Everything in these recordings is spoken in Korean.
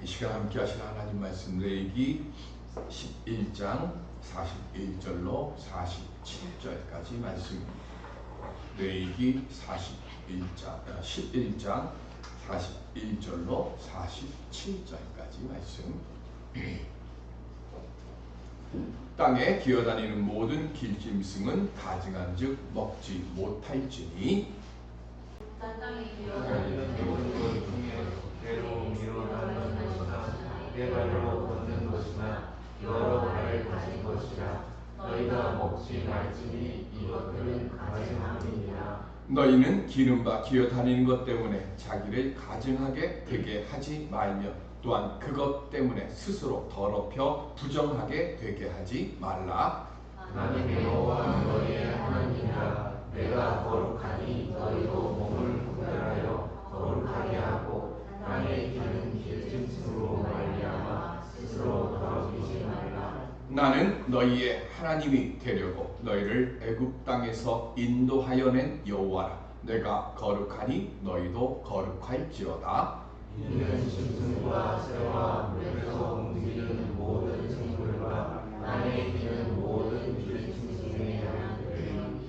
이 시간 함께 하신 하나님 말씀 레위기 11장 41절로 47절까지 말씀입니다. 레위기 11장 41절로 47절까지 말씀. 땅에 기어다니는 모든 길짐승은 가증한즉 먹지 못할지니 땅에 기어다니는 모든 것 중에 대로 밀어나는 것이나 네 발로 걷는 것이나 여러 발을 가진 것이라 너희가 먹지 말지니 이것들은 가증함이니라. 너희는 기름바 기어다니는 것 때문에 자기를 가증하게 되게 하지 말며 또한 그것 때문에 스스로 더럽혀 부정하게 되게 하지 말라. 나는 여호와 너희의 하나님이라. 내가 거룩하니 너희도 몸을 구별하여 거룩하게 하고 땅에 기는 길짐승으로 말미암아 스스로 더럽히지 말라. 나는 너희의 하나님이 되려고 너희를 애굽 땅에서 인도하여 낸 여호와라. 내가 거룩하니 너희도 거룩할지어다. 이는 짐승과 새와 물에서 움직이는 모든 생물과 땅에 기는 모든 길짐승의 양들이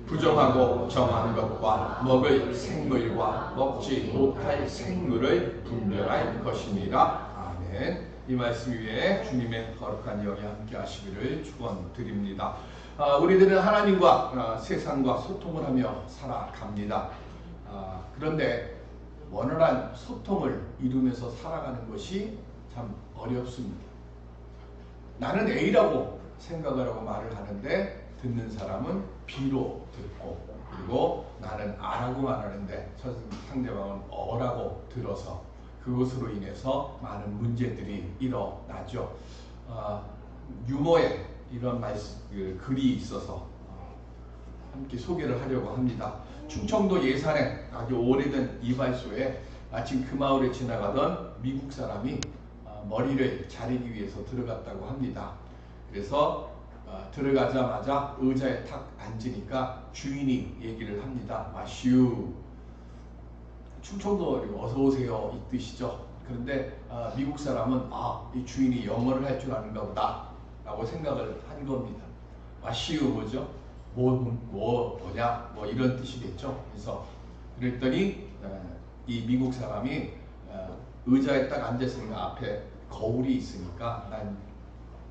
부정하고 정한 것과 먹을 생물과 먹지 못할 생물을 분별할 것입니다. 아멘. 이 말씀 위에 주님의 거룩한 영이 함께 하시기를 축원드립니다. 우리들은 하나님과 세상과 소통을 하며 살아갑니다. 그런데 원활한 소통을 이루면서 살아가는 것이 참 어렵습니다. 나는 A라고 생각을 하고 말을 하는데 듣는 사람은 B로 듣고, 그리고 나는 R라고 말하는데 상대방은 O라고 들어서 그것으로 인해서 많은 문제들이 일어나죠. 유머에 이런 글이 있어서 함께 소개를 하려고 합니다. 충청도 예산에 아주 오래된 이발소에 마침 그 마을에 지나가던 미국 사람이 머리를 자르기 위해서 들어갔다고 합니다. 그래서 들어가자마자 의자에 탁 앉으니까 주인이 얘기를 합니다. 마슈, 충청도 어서 오세요 이 뜻이죠. 그런데 미국 사람은 이 주인이 영어를 할 줄 아는가 보다 라고 생각을 한 겁니다. 마슈 뭐죠? 뭐냐? 뭐 이런 뜻이겠죠. 그래서 그랬더니 이 미국 사람이 의자에 딱 앉았으니까 앞에 거울이 있으니까 난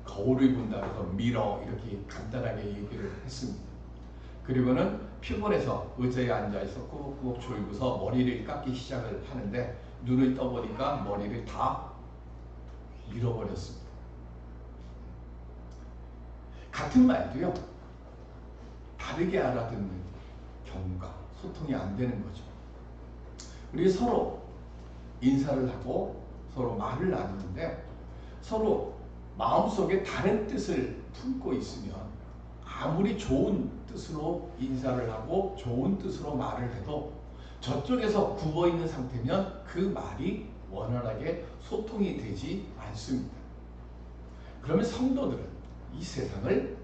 거울을 본다 해서 미러 이렇게 간단하게 얘기를 했습니다. 그리고는 피곤해서 의자에 앉아있어 꾸벅꾸벅 졸고서 머리를 깎기 시작을 하는데 눈을 떠보니까 머리를 다 잃어버렸습니다. 같은 말도요, 다르게 알아듣는 경우가 소통이 안 되는 거죠. 우리 서로 인사를 하고 서로 말을 나누는데 서로 마음속에 다른 뜻을 품고 있으면 아무리 좋은 뜻으로 인사를 하고 좋은 뜻으로 말을 해도 저쪽에서 굽어 있는 상태면 그 말이 원활하게 소통이 되지 않습니다. 그러면 성도들은 이 세상을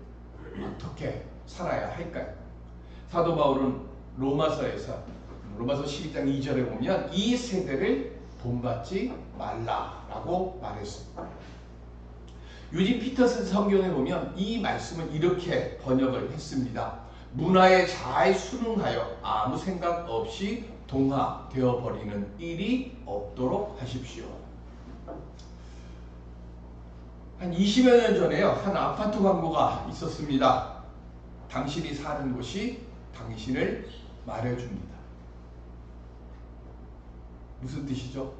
어떻게 살아야 할까요? 사도 바울은 로마서 12장 2절에 보면 이 세대를 본받지 말라라고 말했습니다. 유진 피터슨 성경에 보면 이 말씀을 이렇게 번역을 했습니다. 문화에 잘 순응하여 아무 생각 없이 동화되어 버리는 일이 없도록 하십시오. 한 20여 년 전에요, 한 아파트 광고가 있었습니다. 당신이 사는 곳이 당신을 말해줍니다. 무슨 뜻이죠?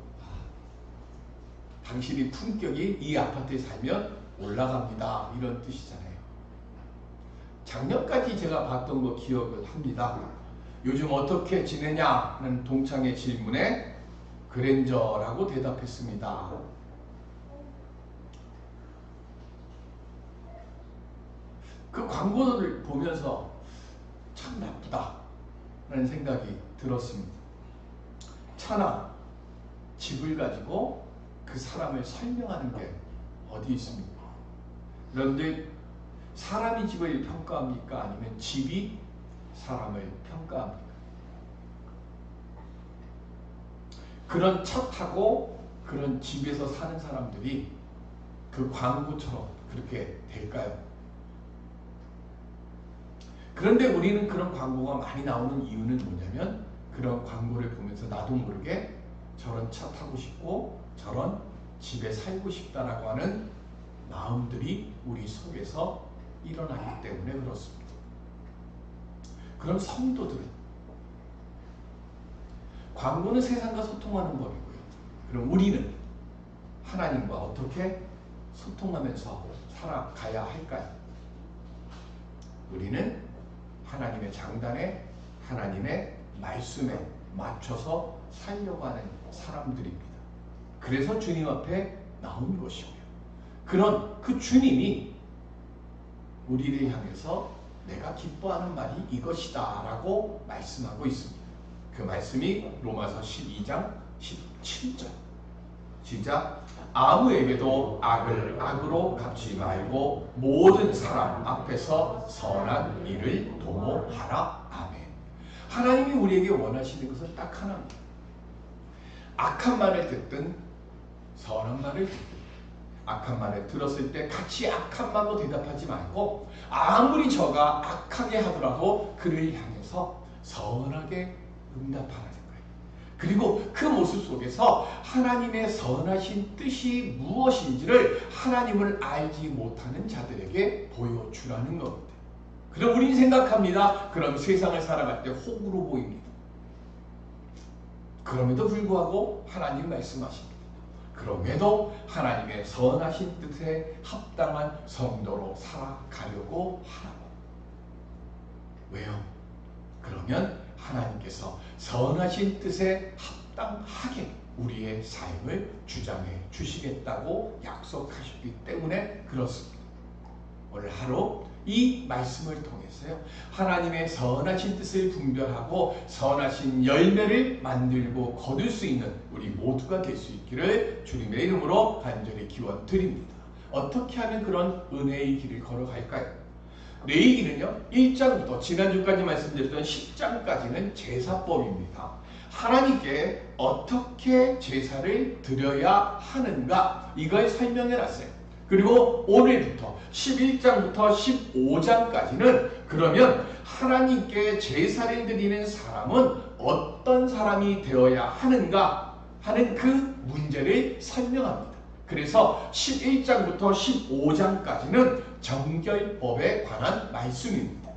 당신이 품격이 이 아파트에 살면 올라갑니다. 이런 뜻이잖아요. 작년까지 제가 봤던 거 기억을 합니다. 요즘 어떻게 지내냐는 동창의 질문에 그랜저라고 대답했습니다. 그 광고를 보면서 참 나쁘다라는 생각이 들었습니다. 차나 집을 가지고 그 사람을 설명하는 게 어디 있습니까? 그런데 사람이 집을 평가합니까? 아니면 집이 사람을 평가합니까? 그런 차 타고 그런 집에서 사는 사람들이 그 광고처럼 그렇게 될까요? 그런데 우리는 그런 광고가 많이 나오는 이유는 뭐냐면 그런 광고를 보면서 나도 모르게 저런 차 타고 싶고 저런 집에 살고 싶다라고 하는 마음들이 우리 속에서 일어나기 때문에 그렇습니다. 그럼 성도들은 광고는 세상과 소통하는 법이고요. 그럼 우리는 하나님과 어떻게 소통하면서 살아가야 할까요? 우리는 하나님의 장단에 하나님의 말씀에 맞춰서 살려고 하는 사람들입니다. 그래서 주님 앞에 나온 것이고요. 그런 그 주님이 우리를 향해서 내가 기뻐하는 말이 이것이다 라고 말씀하고 있습니다. 그 말씀이 로마서 12장 17절. 시작. 아무에게도 악을 악으로 갚지 말고 모든 사람 앞에서 선한 일을 도모하라. 아멘. 하나님이 우리에게 원하시는 것은 딱 하나입니다. 악한 말을 듣든 선한 말을 듣든 악한 말을 들었을 때 같이 악한 말로 대답하지 말고 아무리 저가 악하게 하더라도 그를 향해서 선하게 응답하라는 거예요. 그리고 그 모습 속에서 하나님의 선하신 뜻이 무엇인지를 하나님을 알지 못하는 자들에게 보여주라는 겁니다. 그럼 우리는 생각합니다. 그럼 세상을 살아갈 때 호구로 보입니다. 그럼에도 불구하고 하나님 말씀하십니다. 그럼에도 하나님의 선하신 뜻에 합당한 성도로 살아가려고 하라고. 왜요? 그러면 하나님께서 선하신 뜻에 합당하게 우리의 삶을 주장해 주시겠다고 약속하셨기 때문에 그렇습니다. 오늘 하루 이 말씀을 통해서요, 하나님의 선하신 뜻을 분별하고 선하신 열매를 만들고 거둘 수 있는 우리 모두가 될 수 있기를 주님의 이름으로 간절히 기원 드립니다. 어떻게 하면 그런 은혜의 길을 걸어갈까요? 이 길은요, 1장부터 지난주까지 말씀드렸던 10장까지는 제사법입니다. 하나님께 어떻게 제사를 드려야 하는가, 이걸 설명해 놨어요. 그리고 오늘부터 11장부터 15장까지는 그러면 하나님께 제사를 드리는 사람은 어떤 사람이 되어야 하는가 하는 그 문제를 설명합니다. 그래서 11장부터 15장까지는 정결법에 관한 말씀입니다.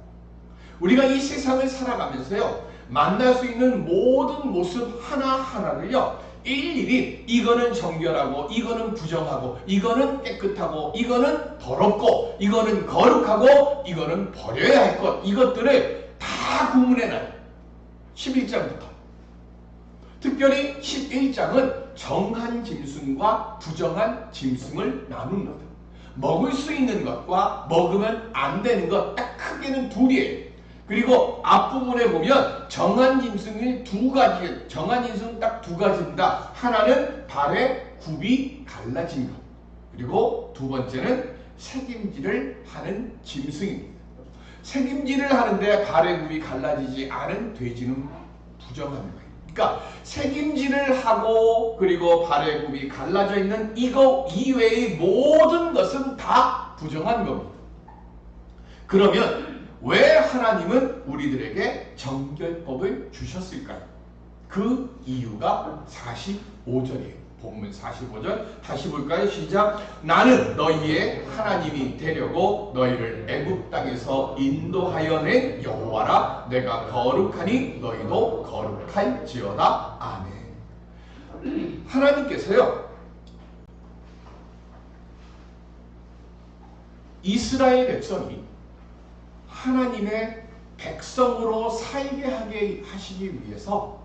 우리가 이 세상을 살아가면서요, 만날 수 있는 모든 모습 하나하나를요, 일일이 이거는 정결하고 이거는 부정하고 이거는 깨끗하고 이거는 더럽고 이거는 거룩하고 이거는 버려야 할 것, 이것들을 다 구분해놔요. 11장부터. 특별히 11장은 정한 짐승과 부정한 짐승을 나눕니다. 먹을 수 있는 것과 먹으면 안 되는 것, 딱 크게는 둘이에요. 그리고 앞부분에 보면 정한 짐승이 두 가지, 정한 짐승은 딱 두 가지입니다. 하나는 발에 굽이 갈라진 것. 그리고 두 번째는 새김질을 하는 짐승입니다. 새김질을 하는데 발에 굽이 갈라지지 않은 돼지는 부정한 거예요. 그러니까 새김질을 하고 그리고 발에 굽이 갈라져 있는 이거 이외의 모든 것은 다 부정한 겁니다. 그러면 왜 하나님은 우리들에게 정결법을 주셨을까요? 그 이유가 45절이에요. 본문 45절 다시 볼까요? 시작. 나는 너희의 하나님이 되려고 너희를 애굽 땅에서 인도하여 낸 여호와라. 내가 거룩하니 너희도 거룩할지어다. 아멘. 하나님께서요, 이스라엘 백성이 하나님의 백성으로 살게 하게 하시기 위해서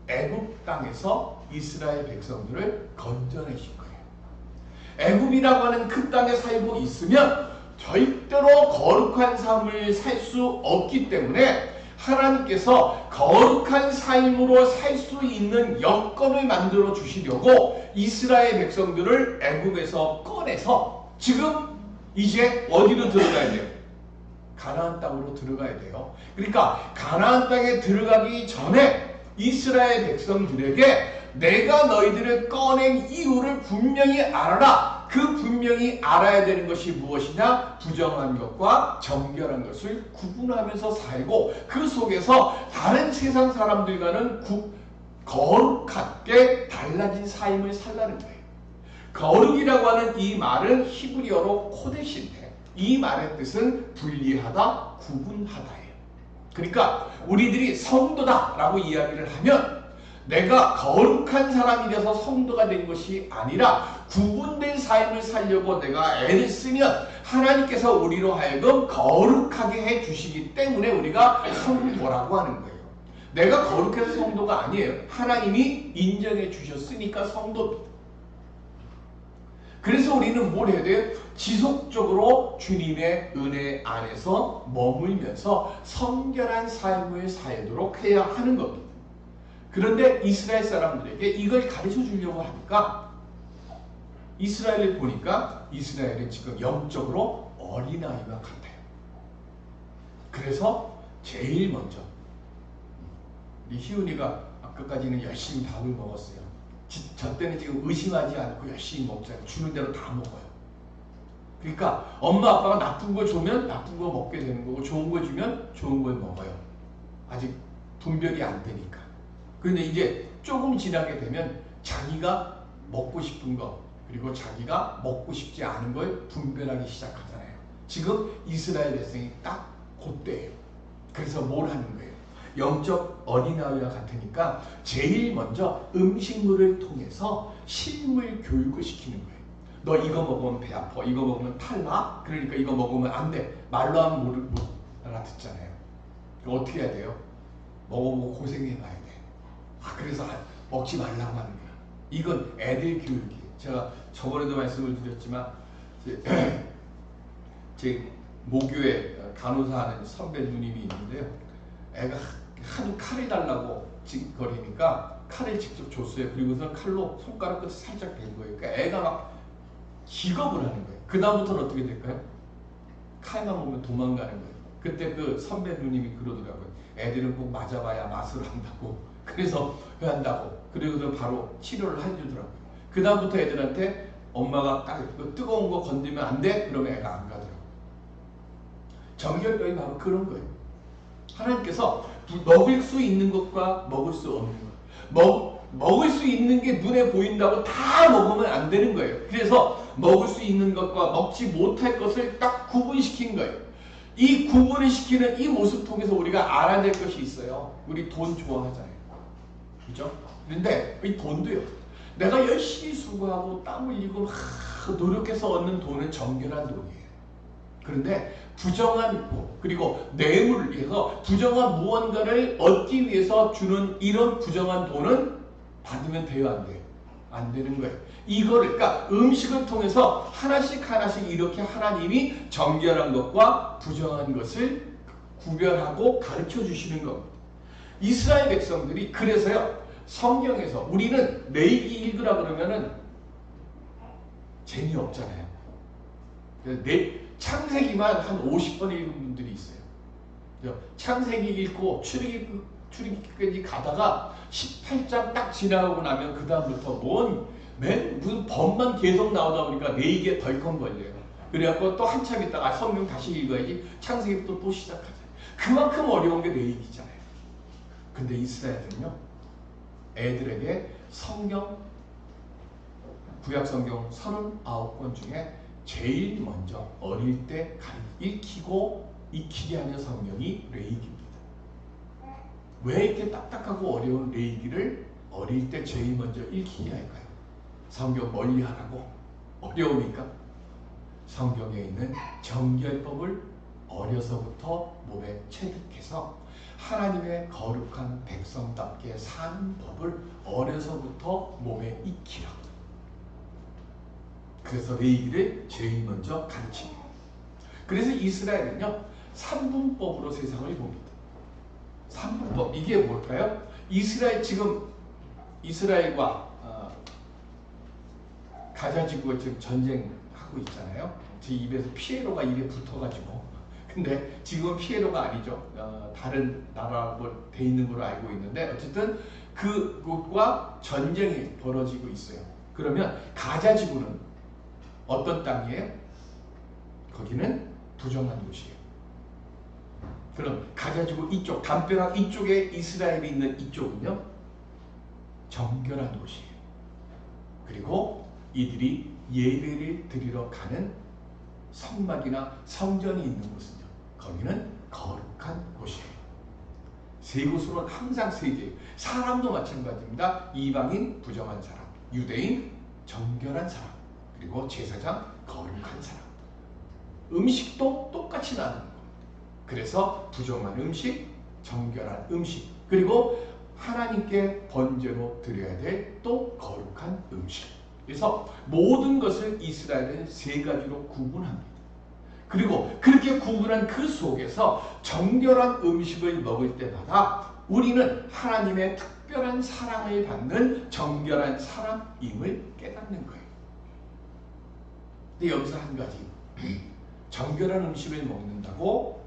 애굽 땅에서 이스라엘 백성들을 건져내신 거예요. 애굽이라고 하는 그 땅에 살고 있으면 절대로 거룩한 삶을 살 수 없기 때문에 하나님께서 거룩한 삶으로 살 수 있는 여건을 만들어 주시려고 이스라엘 백성들을 애굽에서 꺼내서 지금 이제 어디로 들어가야 돼요? 가나안 땅으로 들어가야 돼요. 그러니까 가나안 땅에 들어가기 전에 이스라엘 백성들에게 내가 너희들을 꺼낸 이유를 분명히 알아라. 그 분명히 알아야 되는 것이 무엇이냐? 부정한 것과 정결한 것을 구분하면서 살고 그 속에서 다른 세상 사람들과는 거룩하게 달라진 삶을 살라는 거예요. 거룩이라고 하는 이 말은 히브리어로 코데시인데 이 말의 뜻은 분리하다, 구분하다예요. 그러니까 우리들이 성도다라고 이야기를 하면 내가 거룩한 사람이 돼서 성도가 된 것이 아니라 구분된 삶을 살려고 내가 애를 쓰면 하나님께서 우리로 하여금 거룩하게 해주시기 때문에 우리가 성도라고 하는 거예요. 내가 거룩해서 성도가 아니에요. 하나님이 인정해 주셨으니까 성도입니다. 그래서 우리는 뭘 해야 돼요? 지속적으로 주님의 은혜 안에서 머물면서 성결한 삶을 살도록 해야 하는 겁니다. 그런데 이스라엘 사람들에게 이걸 가르쳐 주려고 하니까 이스라엘을 보니까 이스라엘은 지금 영적으로 어린아이와 같아요. 그래서 제일 먼저 우리 희훈이가 아까까지는 열심히 밥을 먹었어요. 저 때는 지금 의심하지 않고 열심히 먹잖아요. 주는 대로 다 먹어요. 그러니까 엄마 아빠가 나쁜 거 주면 나쁜 거 먹게 되는 거고 좋은 거 주면 좋은 걸 먹어요. 아직 분별이 안 되니까. 그런데 이제 조금 지나게 되면 자기가 먹고 싶은 거 그리고 자기가 먹고 싶지 않은 걸 분별하기 시작하잖아요. 지금 이스라엘 백성이 딱 그때예요. 그래서 뭘 하는 거예요? 영적 어린아이와 같으니까 제일 먼저 음식물을 통해서 실물 교육을 시키는 거예요. 너 이거 먹으면 배 아파, 이거 먹으면 탈나? 그러니까 이거 먹으면 안 돼. 말로 하면 못 알아듣잖아요. 어떻게 해야 돼요? 먹어보고 고생해봐야 돼. 그래서 먹지 말라고 하는 거야. 이건 애들 교육이에요. 제가 저번에도 말씀을 드렸지만 제 모교에 간호사하는 선배 누님이 있는데요. 애가 하도 칼을 달라고 거리니까 칼을 직접 줬어요. 그리고서 칼로 손가락 끝을 살짝 댄 거예요. 그러니까 애가 막 기겁을 하는 거예요. 그 다음부터는 어떻게 될까요? 칼만 보면 도망가는 거예요. 그때 그 선배 누님이 그러더라고요. 애들은 꼭 맞아봐야 맛을 안다고. 그래서 왜 한다고. 그리고서 바로 치료를 해주더라고요. 그 다음부터 애들한테 엄마가 딱 뜨거운 거 건드리면 안 돼? 그러면 애가 안 가더라고요. 정결병이 바로 그런 거예요. 하나님께서 먹을 수 있는 것과 먹을 수 없는 것. 먹을 수 있는 게 눈에 보인다고 다 먹으면 안 되는 거예요. 그래서 먹을 수 있는 것과 먹지 못할 것을 딱 구분시킨 거예요. 이 구분을 시키는 이 모습 통해서 우리가 알아야 될 것이 있어요. 우리 돈 좋아하잖아요. 그죠? 그런데 이 돈도요. 내가 열심히 수고하고 땀 흘리고 노력해서 얻는 돈은 정결한 돈이에요. 그런데 부정한 그리고 뇌물을 위해서 부정한 무언가를 얻기 위해서 주는 이런 부정한 돈은 받으면 돼요, 안 돼요? 안 되는 거예요. 이거를 그러니까 음식을 통해서 하나씩 이렇게 하나님이 정결한 것과 부정한 것을 구별하고 가르쳐 주시는 겁니다. 이스라엘 백성들이 그래서요. 성경에서 우리는 레위기 읽으라 그러면은 재미없잖아요. 창세기만 한 50번 읽은 분들이 있어요. 창세기 읽고 출애굽기까지 가다가 18장 딱 지나가고 나면 그 다음부터 무슨 법만 계속 나오다 보니까 레위기에 덜컹 걸려요. 그래갖고 또 한참 있다가 성경 다시 읽어야지 창세기부터 또 시작하잖아요. 그만큼 어려운 게 레위기잖아요. 근데 이스라엘은요. 애들에게 구약 성경 39권 중에 제일 먼저 어릴 때 익히게 하는 성경이 레위기입니다. 왜 이렇게 딱딱하고 어려운 레위기를 어릴 때 제일 먼저 읽히게 할까요? 성경 멀리 하라고? 어려우니까? 성경에 있는 정결법을 어려서부터 몸에 체득해서 하나님의 거룩한 백성답게 사는 법을 어려서부터 몸에 익히라고. 그래서 레위기를 제일 먼저 가르칩니다. 그래서 이스라엘은요 3분법으로 세상을 봅니다. 3분법 이게 뭘까요? 지금 이스라엘과 가자 지구가 지금 전쟁하고 있잖아요. 제 입에서 피에로가 입에 붙어가지고 근데 지금은 피에로가 아니죠. 다른 나라로 돼 있는 걸로 알고 있는데 어쨌든 그곳과 전쟁이 벌어지고 있어요. 그러면 가자 지구는 어떤 땅이에요? 거기는 부정한 곳이에요. 그럼 가자 지구 이쪽, 담벼락 이쪽에 이스라엘이 있는 이쪽은요, 정결한 곳이에요. 그리고 이들이 예배를 드리러 가는 성막이나 성전이 있는 곳은요, 거기는 거룩한 곳이에요. 세 곳으로는 항상 세 개예요. 사람도 마찬가지입니다. 이방인 부정한 사람, 유대인 정결한 사람, 그리고 제사장 거룩한 사람. 음식도 똑같이 나누는 겁니다. 그래서 부정한 음식, 정결한 음식, 그리고 하나님께 번제로 드려야 될 또 거룩한 음식. 그래서 모든 것을 이스라엘은 세 가지로 구분합니다. 그리고 그렇게 구분한 그 속에서 정결한 음식을 먹을 때마다 우리는 하나님의 특별한 사랑을 받는 정결한 사람임을 깨닫는 거예요. 근데 여기서 한 가지, 정결한 음식을 먹는다고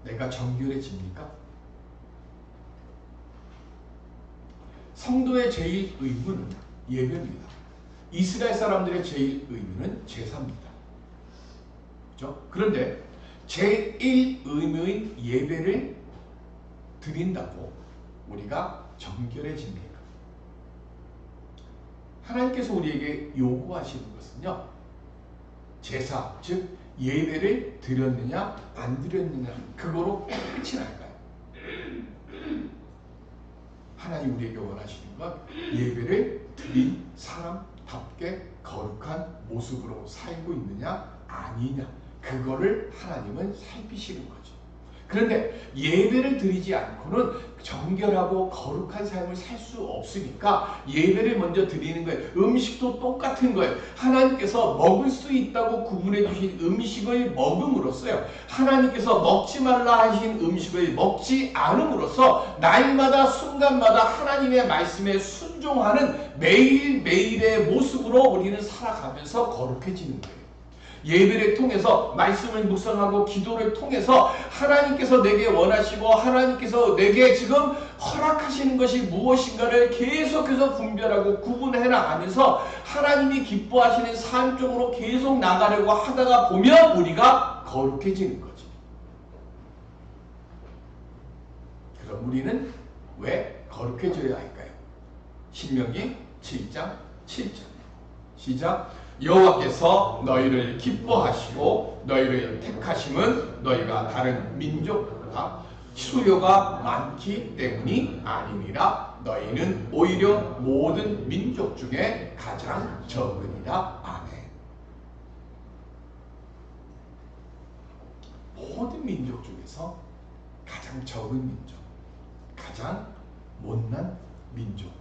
내가 정결해집니까? 성도의 제일 의무는 예배입니다. 이스라엘 사람들의 제일 의무는 제사입니다. 그렇죠? 그런데 제일 의무인 예배를 드린다고 우리가 정결해집니까? 하나님께서 우리에게 요구하시는 것은요, 제사, 즉 예배를 드렸느냐 안 드렸느냐, 그거로 끝이 날까요? 하나님 우리에게 원하시는 건 예배를 드린 사람답게 거룩한 모습으로 살고 있느냐 아니냐, 그거를 하나님은 살피시는 거죠. 그런데 예배를 드리지 않고는 정결하고 거룩한 삶을 살 수 없으니까 예배를 먼저 드리는 거예요. 음식도 똑같은 거예요. 하나님께서 먹을 수 있다고 구분해 주신 음식을 먹음으로써요, 하나님께서 먹지 말라 하신 음식을 먹지 않음으로써 날마다 순간마다 하나님의 말씀에 순종하는 매일매일의 모습으로 우리는 살아가면서 거룩해지는 거예요. 예배를 통해서, 말씀을 묵상하고 기도를 통해서 하나님께서 내게 원하시고 하나님께서 내게 지금 허락하시는 것이 무엇인가를 계속해서 분별하고 구분해 나가면서 하나님이 기뻐하시는 삶 쪽으로 계속 나가려고 하다가 보면 우리가 거룩해지는 거지. 그럼 우리는 왜 거룩해져야 할까요? 신명기 7장 7절 시작. 여호와께서 너희를 기뻐하시고 너희를 택하심은 너희가 다른 민족보다 수요가 많기 때문이 아니니라. 너희는 오히려 모든 민족 중에 가장 적으니라. 아멘. 모든 민족 중에서 가장 적은 민족, 가장 못난 민족,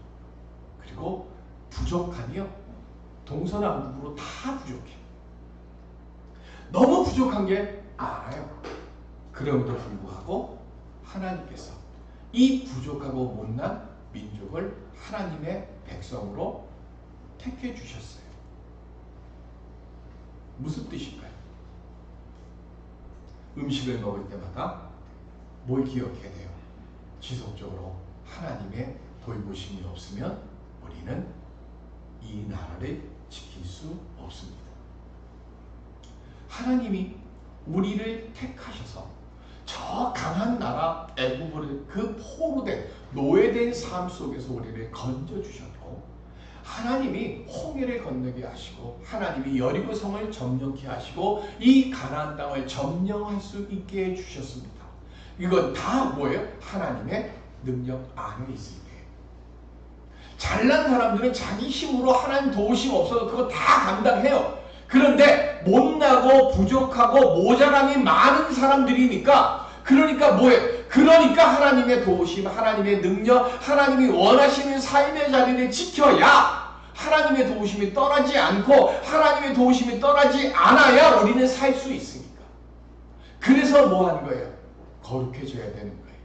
그리고 부족하며 동서남북으로 다 부족해. 너무 부족한 게 알아요. 그럼에도 불구하고 하나님께서 이 부족하고 못난 민족을 하나님의 백성으로 택해 주셨어요. 무슨 뜻일까요? 음식을 먹을 때마다 뭘 기억해야 돼요? 지속적으로 하나님의 돌보심이 없으면 우리는 이 나라를 지킬 수 없습니다. 하나님이 우리를 택하셔서 저 강한 나라 애굽을 그 포로된 노예된 삶 속에서 우리를 건져주셨고, 하나님이 홍해를 건너게 하시고 하나님이 여리고 성을 점령케 하시고 이 가나안 땅을 점령할 수 있게 해주셨습니다. 이건 다 뭐예요? 하나님의 능력 안에 있습니다. 잘난 사람들은 자기 힘으로 하나님 도우심 없어서 그거 다 감당해요. 그런데 못나고 부족하고 모자람이 많은 사람들이니까, 그러니까 뭐예요? 그러니까 하나님의 도우심, 하나님의 능력, 하나님이 원하시는 삶의 자리를 지켜야 하나님의 도우심이 떠나지 않고, 하나님의 도우심이 떠나지 않아야 우리는 살 수 있으니까. 그래서 뭐 하는 거예요? 거룩해져야 되는 거예요.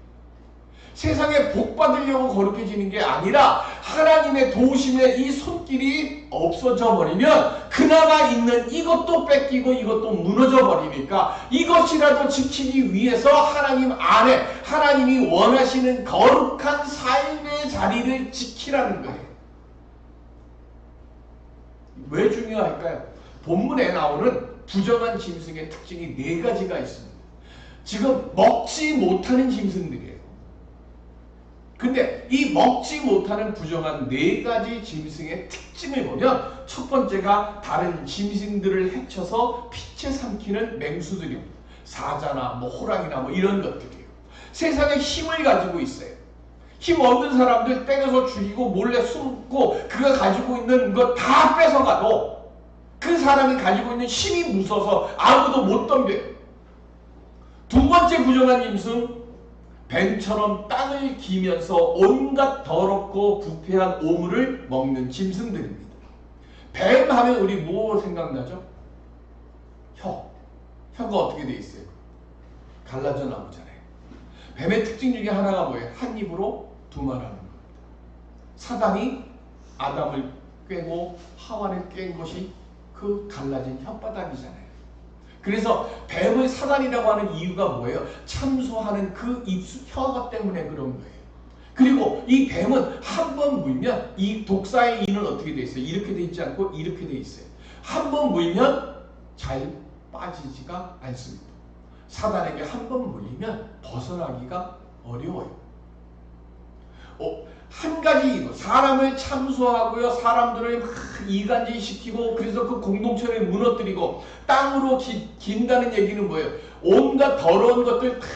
세상에 복 받으려고 거룩해지는 게 아니라 하나님의 도우심에 이 손길이 없어져 버리면 그나마 있는 이것도 뺏기고 이것도 무너져 버리니까 이것이라도 지키기 위해서 하나님 안에 하나님이 원하시는 거룩한 삶의 자리를 지키라는 거예요. 왜 중요할까요? 본문에 나오는 부정한 짐승의 특징이 4가지가 있습니다. 지금 먹지 못하는 짐승들이에요. 근데 이 먹지 못하는 부정한 4가지 짐승의 특징을 보면 첫 번째가 다른 짐승들을 해쳐서 피채 삼키는 맹수들이요. 사자나 뭐 호랑이나 뭐 이런 것들이에요. 세상에 힘을 가지고 있어요. 힘 없는 사람들 땡겨서 죽이고 몰래 숨고 그가 가지고 있는 거 다 뺏어가도 그 사람이 가지고 있는 힘이 무서워서 아무도 못 덤벼요. 두 번째 부정한 짐승, 뱀처럼 땅을 기면서 온갖 더럽고 부패한 오물을 먹는 짐승들입니다. 뱀 하면 우리 뭐 생각나죠? 혀. 혀가 어떻게 돼 있어요? 갈라져 나오잖아요. 뱀의 특징 중에 하나가 뭐예요? 한 입으로 두말하는 겁니다. 사단이 아담을 꿰고 하와를 깬 것이 그 갈라진 혓바닥이잖아요. 그래서 뱀을 사단이라고 하는 이유가 뭐예요? 참소하는 그 입술 혀 때문에 그런 거예요. 그리고 이 뱀은 한 번 물면 이 독사의 이는 어떻게 돼 있어요? 이렇게 돼 있지 않고 이렇게 돼 있어요. 한 번 물면 잘 빠지지가 않습니다. 사단에게 한 번 물리면 벗어나기가 어려워요. 한 가지 사람을 참소하고요, 사람들을 막 이간질시키고 그래서 그 공동체를 무너뜨리고 땅으로 긴다는 얘기는 뭐예요? 온갖 더러운 것들 다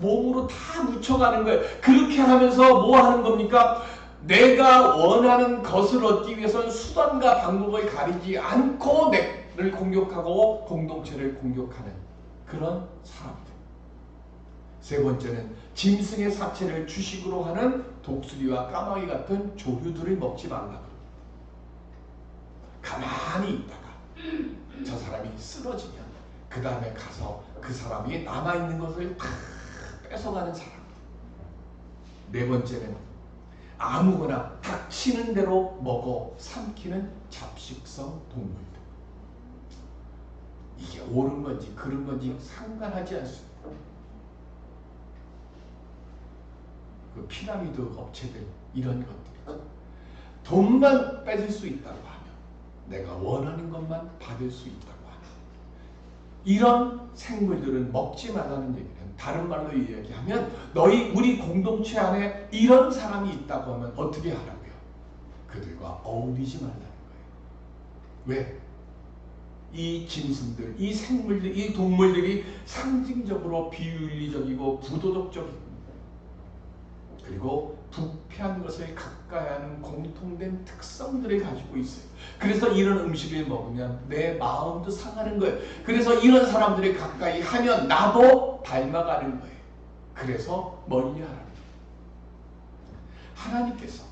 몸으로 다 묻혀가는 거예요. 그렇게 하면서 뭐 하는 겁니까? 내가 원하는 것을 얻기 위해서는 수단과 방법을 가리지 않고 내를 공격하고 공동체를 공격하는 그런 사람들. 세 번째는 짐승의 사체를 주식으로 하는 독수리와 까마귀 같은 조류들을 먹지 말라. 가만히 있다가 저 사람이 쓰러지면 그 다음에 가서 그 사람이 남아있는 것을 다 뺏어가는 사람. 네 번째는 아무거나 닥치는 대로 먹어 삼키는 잡식성 동물들. 이게 옳은 건지 그른 건지 상관하지 않습니다. 그 피라미드 업체들 이런 것들 돈만 뺏을 수 있다고 하면 내가 원하는 것만 받을 수 있다고 하면 이런 생물들은 먹지 말라는 얘기는 다른 말로 이야기하면 우리 공동체 안에 이런 사람이 있다고 하면 어떻게 하라고요? 그들과 어울리지 말라는 거예요. 왜? 이 짐승들, 이 생물들, 이 동물들이 상징적으로 비윤리적이고 부도덕적이고 그리고 부패한 것을 가까이 하는 공통된 특성들을 가지고 있어요. 그래서 이런 음식을 먹으면 내 마음도 상하는 거예요. 그래서 이런 사람들을 가까이 하면 나도 닮아가는 거예요. 그래서 멀리하라는 거예요. 하나님께서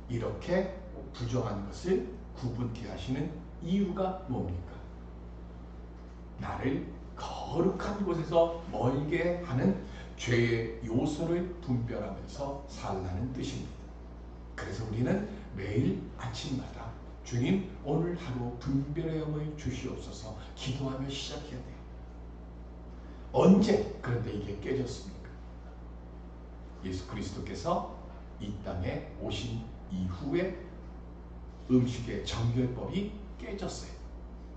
이렇게 부정한 것을 구분케 하시는 이유가 뭡니까? 나를 거룩한 곳에서 멀게 하는 죄의 요소를 분별하면서 살라는 뜻입니다. 그래서 우리는 매일 아침마다 주님 오늘 하루 분별의 영을 주시옵소서 기도하며 시작해야 돼요. 언제 그런데 이게 깨졌습니까? 예수 그리스도께서 이 땅에 오신 이후에 음식의 정결법이 깨졌어요.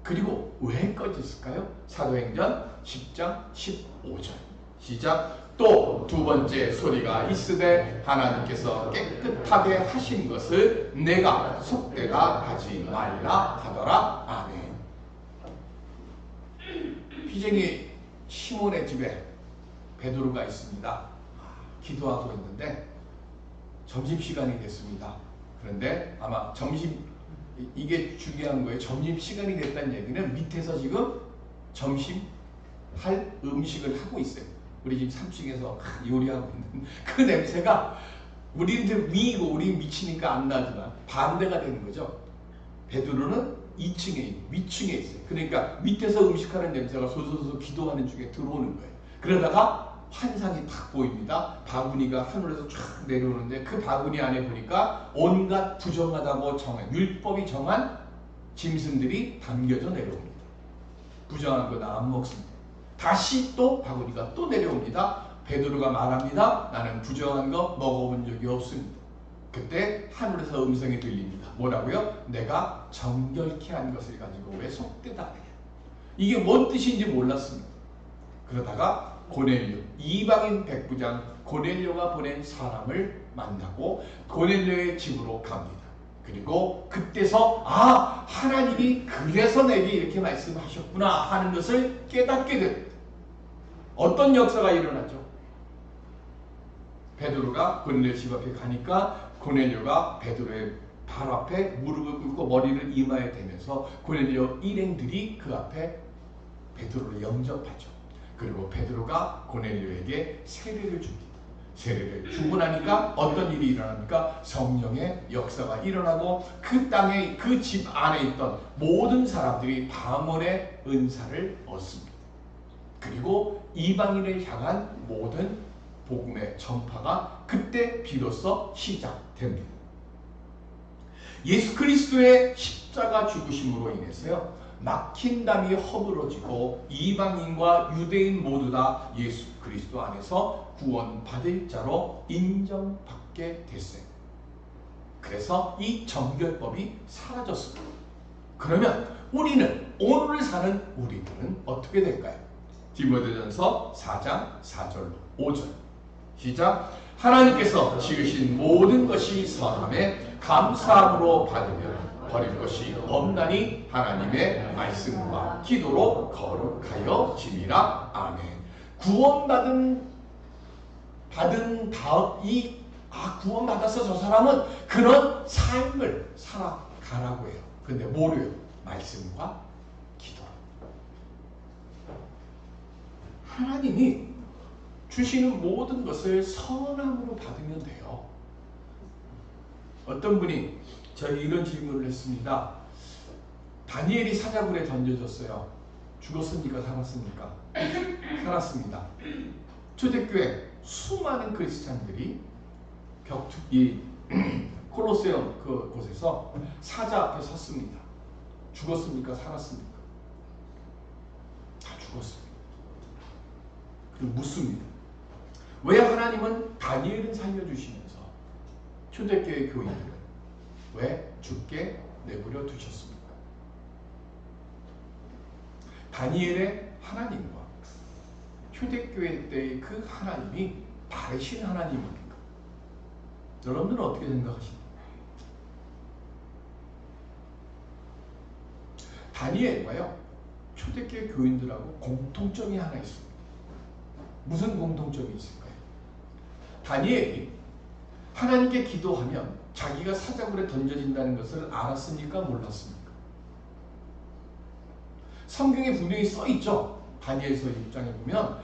그리고 왜 꺼졌을까요? 사도행전 10장 15절 시작. 또 두 번째 소리가 있으되 하나님께서 깨끗하게 하신 것을 내가 속되다 하지 말라 하더라. 아멘. 희쟁이 시몬의 집에 베드로가 있습니다. 기도하고 있는데 점심시간이 됐습니다. 그런데 아마 이게 중요한 거예요. 점심시간이 됐다는 얘기는 밑에서 지금 점심 할 음식을 하고 있어요. 우리 지금 3층에서 요리하고 있는 그 냄새가 우리는 위이고 우리 미치니까 안 나지만 반대가 되는 거죠. 베드로는 2층에 위층에 있어요. 그러니까 밑에서 음식하는 냄새가 솔솔솔 기도하는 중에 들어오는 거예요. 그러다가 환상이 딱 보입니다. 바구니가 하늘에서 쫙 내려오는데 그 바구니 안에 보니까 온갖 부정하다고 정한, 율법이 정한 짐승들이 담겨져 내려옵니다. 부정한 거 나 안 먹습니다. 다시 또 바구니가 또 내려옵니다. 베드로가 말합니다. 나는 부정한 거 먹어본 적이 없습니다. 그때 하늘에서 음성이 들립니다. 뭐라고요? 내가 정결케 한 것을 가지고 왜 속되다. 이게 뭔 뜻인지 몰랐습니다. 그러다가 고넬료, 이방인 백부장 고넬료가 보낸 사람을 만나고 고넬료의 집으로 갑니다. 그리고 그때서 하나님이 그래서 내게 이렇게 말씀하셨구나 하는 것을 깨닫게 됩니다. 어떤 역사가 일어났죠? 베드로가 고넬료 집 앞에 가니까 고넬료가 베드로의 발 앞에 무릎을 꿇고 머리를 이마에 대면서 고넬료 일행들이 그 앞에 베드로를 영접하죠. 그리고 베드로가 고넬료에게 세례를 줍니다. 세례를 주고 나니까 어떤 일이 일어납니까? 성령의 역사가 일어나고 그 땅에 그 집 안에 있던 모든 사람들이 방언의 은사를 얻습니다. 그리고 이방인을 향한 모든 복음의 전파가 그때 비로소 시작됩니다. 예수 그리스도의 십자가 죽으심으로 인해서요, 막힌 담이 허물어지고 이방인과 유대인 모두 다 예수 그리스도 안에서 구원받을 자로 인정받게 됐어요. 그래서 이 정결법이 사라졌습니다. 그러면 우리는, 오늘 사는 우리들은 어떻게 될까요? 디모데전서 4장 4절로 5절 시작. 하나님께서 지으신 모든 것이 선함에 감사함으로 받으면 버릴 것이 없나니 하나님의 말씀과 기도로 거룩하여 지니라. 아멘. 구원받아서 저 사람은 그런 삶을 살아가라고 해요. 근데 뭐래요? 말씀과 기도. 하나님이 주시는 모든 것을 선함으로 받으면 돼요. 어떤 분이 저에게 이런 질문을 했습니다. 다니엘이 사자굴에 던져졌어요. 죽었습니까? 살았습니까? 살았습니다. 초대교회 수많은 크리스찬들이 이 콜로세움 그 곳에서 사자 앞에 섰습니다. 죽었습니까? 살았습니까? 다 죽었습니다. 그리고 묻습니다. 왜 하나님은 다니엘은 살려주시면서 초대교회 교인들은 왜 죽게 내버려 두셨습니까? 다니엘의 하나님과 초대교회 때의 그 하나님이 다르신 하나님입니까? 여러분들은 어떻게 생각하십니까? 다니엘과요, 초대교회 교인들하고 공통점이 하나 있습니다. 무슨 공통점이 있을까요? 다니엘이 하나님께 기도하면 자기가 사자굴에 던져진다는 것을 알았습니까? 몰랐습니까? 성경에 분명히 써있죠. 다니엘서 6장에 보면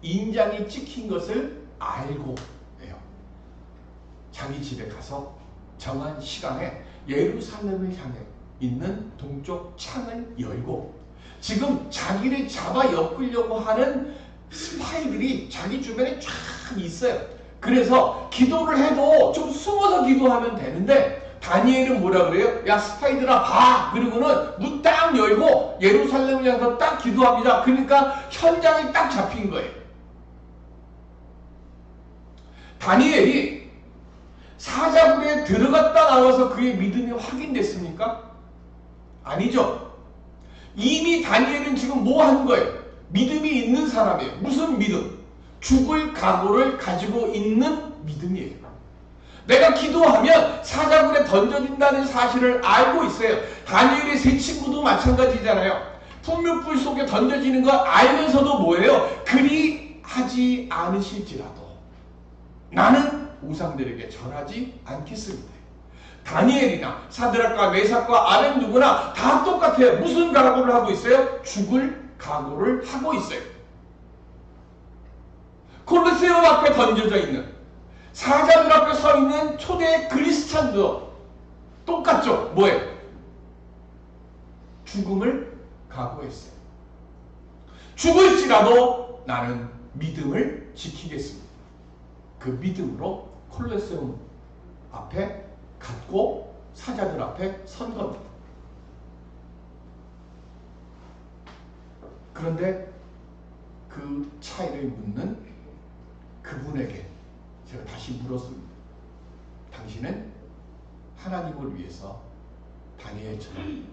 인장이 찍힌 것을 알고 해요. 자기 집에 가서 정한 시간에 예루살렘을 향해 있는 동쪽 창을 열고 지금 자기를 잡아 엮으려고 하는 스파이들이 자기 주변에 쫙 있어요. 그래서 기도를 해도 좀 숨어서 기도하면 되는데 다니엘은 뭐라 그래요? 야, 스파이들아 봐! 그리고는 문 딱 열고 예루살렘을 향해서 딱 기도합니다. 그러니까 현장이 딱 잡힌 거예요. 다니엘이 사자굴에 들어갔다 나와서 그의 믿음이 확인됐습니까? 아니죠. 이미 다니엘은 지금 뭐 하는 거예요? 믿음이 있는 사람이에요. 무슨 믿음? 죽을 각오를 가지고 있는 믿음이에요. 내가 기도하면 사자굴에 던져진다는 사실을 알고 있어요. 다니엘의 세 친구도 마찬가지잖아요. 풍류불 속에 던져지는 거 알면서도 뭐예요? 그리 하지 않으실지라도 나는 우상들에게 절하지 않겠습니다. 다니엘이나 사드락과 메삭과 아벤누고나 다 똑같아요. 무슨 각오를 하고 있어요? 죽을 각오를 하고 있어요. 콜로세움 앞에 던져져 있는, 사자들 앞에 서 있는 초대 그리스찬도 똑같죠. 뭐예요? 죽음을 각오했어요. 죽을지라도 나는 믿음을 지키겠습니다. 그 믿음으로 콜로세움 앞에 갔고 사자들 앞에 선 겁니다. 그런데 그 차이를 묻는 그분에게 제가 다시 물었습니다. 당신은 하나님을 위해서 다니엘처럼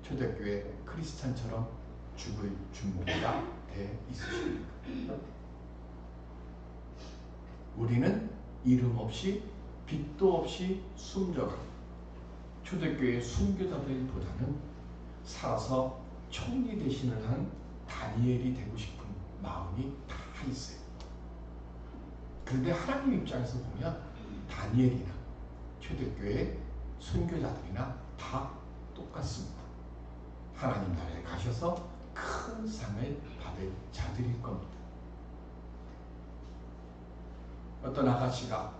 초대교회 크리스찬처럼 죽을 준비가 돼 있으십니까? 우리는 이름 없이 빛도 없이 숨져가 초대교회 순교자들보다는 살아서 총리 대신을 한 다니엘이 되고 싶은 마음이 다 있어요. 그런데 하나님 입장에서 보면 다니엘이나 초대교회 순교자들이나 다 똑같습니다. 하나님 나라에 가셔서 큰 상을 받을 자들일 겁니다. 어떤 아가씨가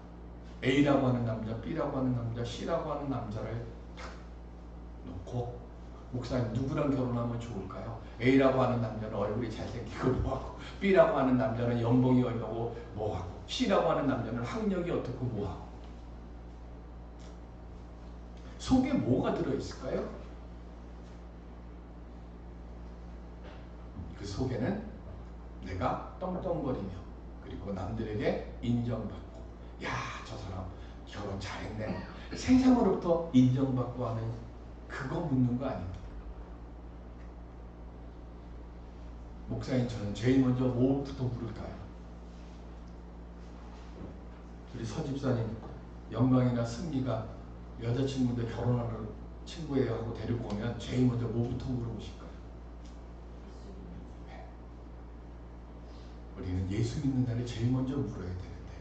A라고 하는 남자, B라고 하는 남자, C라고 하는 남자를 딱 놓고 목사님 누구랑 결혼하면 좋을까요? A라고 하는 남자는 얼굴이 잘생기고 뭐하고, B라고 하는 남자는 연봉이 얼마고 뭐하고, C라고 하는 남자는 학력이 어떻고 뭐하고. 속에 뭐가 들어있을까요? 그 속에는 내가 떵떵거리며 그리고 남들에게 인정받고, 야, 저 사람 결혼 잘했네, 세상으로부터 인정받고 하는 그거 묻는 거 아닙니까? 목사님, 저는 제일 먼저 뭐부터 물을까요? 우리 서집사님, 영광이나 승리가 여자친구인데 결혼하는 친구예요 하고 데리고 오면 제일 먼저 뭐부터 물어보실까요? 네. 우리는 예수 믿는 날에 제일 먼저 물어야 되는데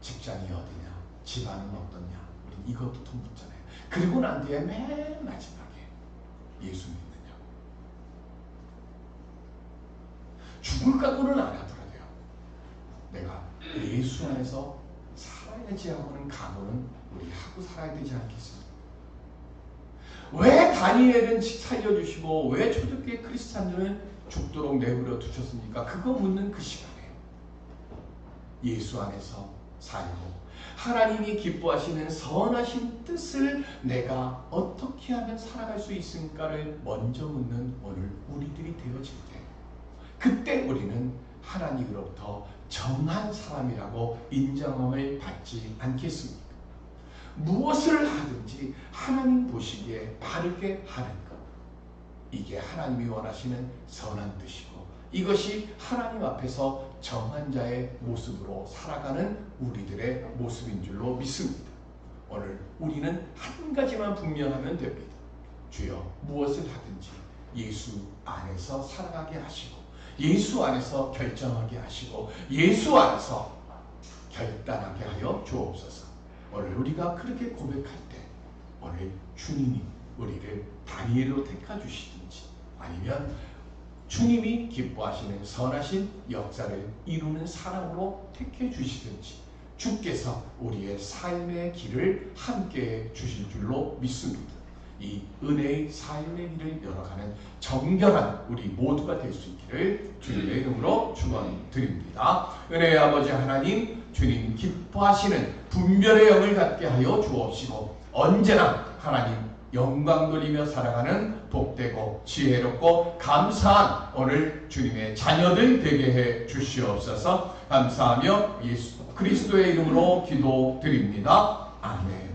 직장이 어디냐, 집안은 어떠냐, 우리 이것부터 묻잖아요. 그리고 난 뒤에 맨 마지막에 예수 믿느냐. 죽을 각오는 안 하더라도요, 내가 예수 안에서 살아야지 하고는 각오는 우리 하고 살아야 되지 않겠습니까? 왜 다니엘은 살려주시고 왜 초대교회 크리스찬들은 죽도록 내버려 두셨습니까? 그거 묻는 그 시간에 예수 안에서 살고 하나님이 기뻐하시는 선하신 뜻을 내가 어떻게 하면 살아갈 수 있을까를 먼저 묻는 오늘 우리들이 되어질 때, 그때 우리는 하나님으로부터 정한 사람이라고 인정함을 받지 않겠습니까? 무엇을 하든지 하나님 보시기에 바르게 하는 것, 이게 하나님이 원하시는 선한 뜻이고, 이것이 하나님 앞에서 정한 자의 모습으로 살아가는 우리들의 모습인 줄로 믿습니다. 오늘 우리는 한 가지만 분명하면 됩니다. 주여, 무엇을 하든지 예수 안에서 살아가게 하시고, 예수 안에서 결정하게 하시고, 예수 안에서 결단하게 하여 주옵소서. 오늘 우리가 그렇게 고백할 때 오늘 주님이 우리를 다니엘로 택하 주시든지, 아니면 주님이 기뻐하시는 선하신 역사를 이루는 사람으로 택해 주시든지, 주께서 우리의 삶의 길을 함께해 주실 줄로 믿습니다. 이 은혜의 삶의 길을 열어가는 정결한 우리 모두가 될 수 있기를 주님의 이름으로 축원드립니다. 은혜의 아버지 하나님, 주님 기뻐하시는 분별의 영을 갖게 하여 주옵시고, 언제나 하나님 영광 돌리며 살아가는 복되고 지혜롭고 감사한 오늘 주님의 자녀들 되게 해 주시옵소서. 감사하며 예수 그리스도의 이름으로 기도드립니다. 아멘.